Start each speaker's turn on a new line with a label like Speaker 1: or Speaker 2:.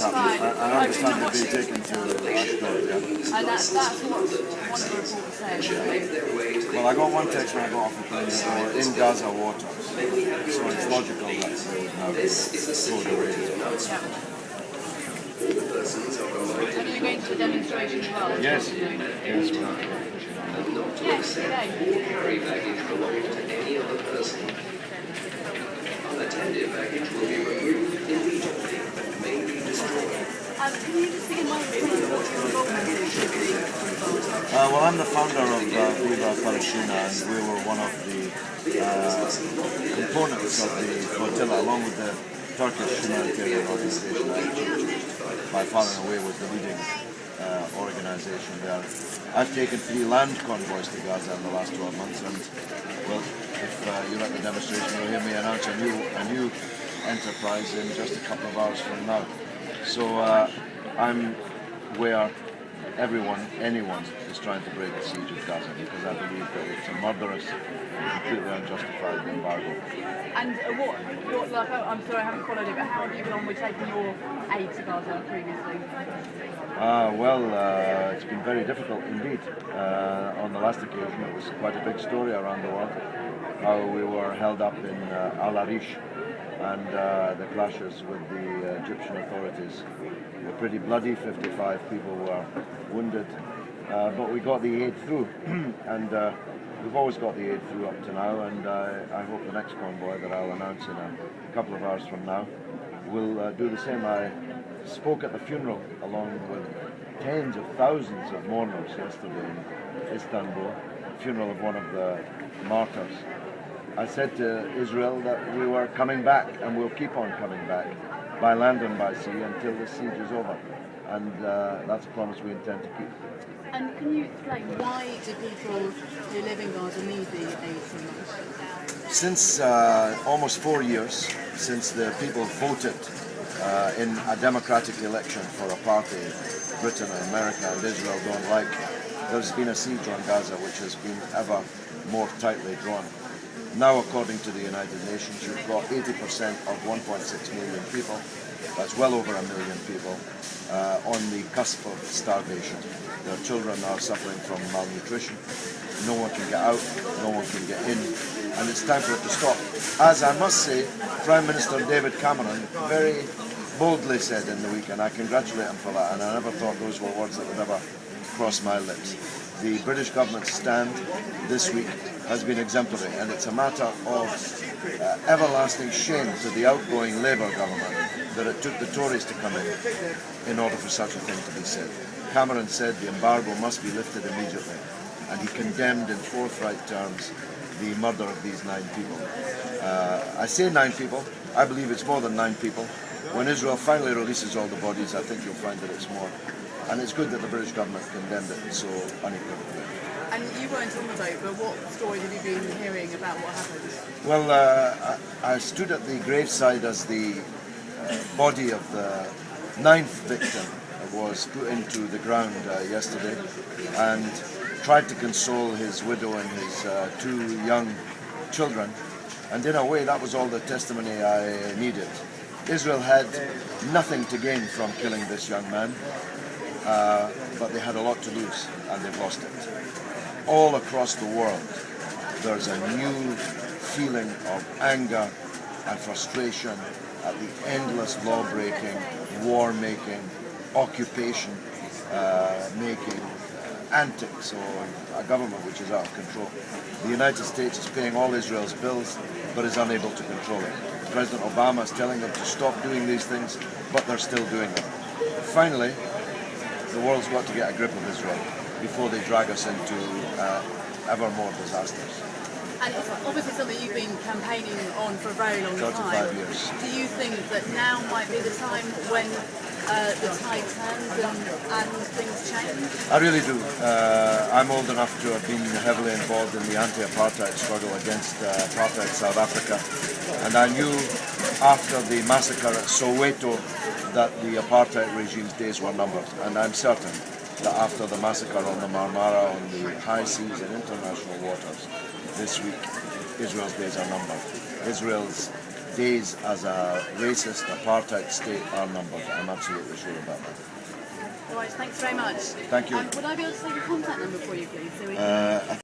Speaker 1: happened.
Speaker 2: fine.
Speaker 1: I understand they've been taken to Ashdod, yeah.
Speaker 2: And that's what one of the reports said.
Speaker 1: Well, I got one text when I got off the plane that they were in Gaza waters, so it's logical that they would have towed away.
Speaker 2: Are you going to the demonstration as well?
Speaker 1: Yes, yes, we're not pushing on that.
Speaker 2: Yes, today.
Speaker 3: Carry baggage belonging to any other person. Unattended baggage will be removed immediately and may be destroyed.
Speaker 2: Can you just begin by explaining what your involvement is with the
Speaker 1: Well, I'm the founder of Viva Palestina, and we were one of the components of the flotilla, along with the Turkish humanitarian organization, by far and away was the leading organization there. I've taken 3 land convoys to Gaza in the last 12 months, and well, if you're at the demonstration, you'll hear me announce a new enterprise in just a couple of hours from now. So I'm where anyone is trying to break the siege of Gaza, because I believe that it's a murderous, completely unjustified embargo.
Speaker 2: And what like, I'm sorry I haven't followed it, but how have you gone with taking your aid to Gaza previously?
Speaker 1: It's been very difficult indeed. On the last occasion, it was quite a big story around the world, how we were held up in Al Arish, and the clashes with the Egyptian authorities were pretty bloody. 55 people were wounded, but we got the aid through, and we've always got the aid through up to now, and I hope the next convoy that I'll announce in a couple of hours from now will do the same. I spoke at the funeral along with tens of thousands of mourners yesterday in Istanbul, funeral of one of the martyrs. I said to Israel that we were coming back, and we'll keep on coming back by land and by sea until the siege is over, and that's a promise we intend to keep.
Speaker 2: And can you explain why do people who live in Gaza need the aid so much?
Speaker 1: Since almost 4 years, since the people voted in a democratic election for a party Britain and America and Israel don't like, there's been a siege on Gaza which has been ever more tightly drawn. Now, according to the United Nations, you've got 80% of 1.6 million people, that's well over 1 million people, on the cusp of starvation. Their children are suffering from malnutrition. No one can get out, no one can get in, and it's time for it to stop. As I must say, Prime Minister David Cameron very boldly said in the week, and I congratulate him for that, and I never thought those were words that would ever cross my lips. The British government's stand this week has been exemplary, and it's a matter of everlasting shame to the outgoing Labour government that it took the Tories to come in order for such a thing to be said. Cameron said the embargo must be lifted immediately, and he condemned in forthright terms the murder of these 9 people. I say 9 people, I believe it's more than 9 people. When Israel finally releases all the bodies, I think you'll find that it's more. And it's good that the British government condemned it so unequivocally.
Speaker 2: And you weren't on the boat, but what stories have you been hearing about what happened?
Speaker 1: Well, I stood at the graveside as the body of the 9th victim was put into the ground yesterday, and tried to console his widow and his 2 young children. And in a way, that was all the testimony I needed. Israel had nothing to gain from killing this young man, but they had a lot to lose, and they've lost it. All across the world, there's a new feeling of anger and frustration at the endless law-breaking, war-making, occupation-making antics of a government which is out of control. The United States is paying all Israel's bills, but is unable to control it. President Obama is telling them to stop doing these things, but they're still doing them. Finally, the world's got to get a grip of Israel before they drag us into ever more disasters.
Speaker 2: And it's obviously something you've been campaigning on for a very long
Speaker 1: 35 years.
Speaker 2: Do you think that now might be the time when the tide turns and things change?
Speaker 1: I really do. I'm old enough to have been heavily involved in the anti-apartheid struggle against apartheid South Africa, and I knew after the massacre at Soweto that the apartheid regime's days were numbered, and I'm certain that after the massacre on the Marmara, on the high seas and international waters this week, Israel's days are numbered. Israel's days as a racist apartheid state are numbered. I'm absolutely sure about that.
Speaker 2: All right, thanks very much.
Speaker 1: Thank you.
Speaker 2: Would I be able to take a contact number for you, please? So we can...